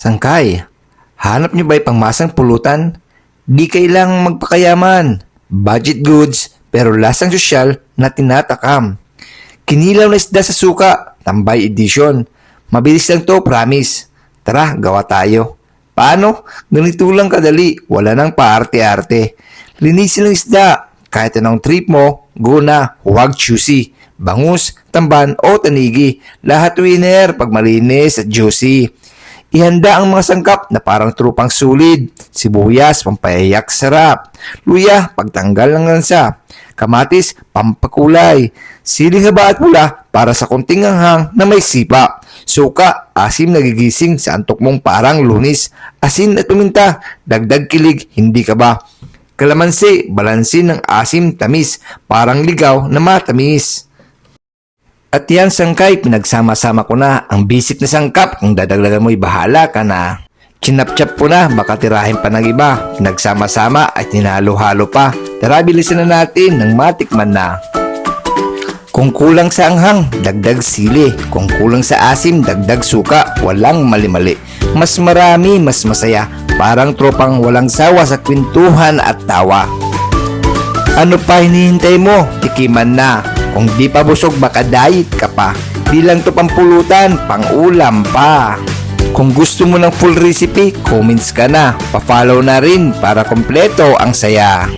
Sangkay, hanap niyo ba'y pangmasang pulutan? Di kailangang magpakayaman. Budget goods pero lasang sosyal na tinatakam. Kinilaw na isda sa suka, tambay edition. Mabilis lang to, promise. Tara, gawa tayo. Paano? Ganito lang kadali, wala nang paarte-arte. Linisin lang isda. Kahit anong trip mo, go na, huwag choosy. Bangus, tamban o tanigi. Lahat winner pag malinis at juicy. Ihanda ang mga sangkap na parang trupang sulid. Sibuyas, pampayayak, sarap. Luya, pagtanggal ng lansa. Kamatis, pampakulay. Siling haba at pula para sa konting anghang na may sipa. Suka, asim nagigising sa antok mong parang lunis. Asin at paminta, dagdag kilig, hindi ka ba? Kalamansi, balansin ng asim tamis, parang ligaw na matamis. At yan sangkay, pinagsama-sama ko na ang basic na sangkap. Kung dadagdagan mo'y bahala ka na. Chinap-chap ko na, baka tirahin pa ng iba. Pinagsama-sama at hinalo-halo pa. Tara, bilisan na natin ng matikman na. Kung kulang sa anghang, dagdag sili. Kung kulang sa asim, dagdag suka. Walang mali-mali. Mas marami, mas masaya. Parang tropang walang sawa sa kwentuhan at tawa. Ano pa hinihintay mo? Tikiman na. Kung di pa busog baka diet ka pa. Di lang to pampulutan, pang-ulam pa. Kung gusto mo ng full recipe, comments ka na. Pa-follow na rin para kompleto ang saya.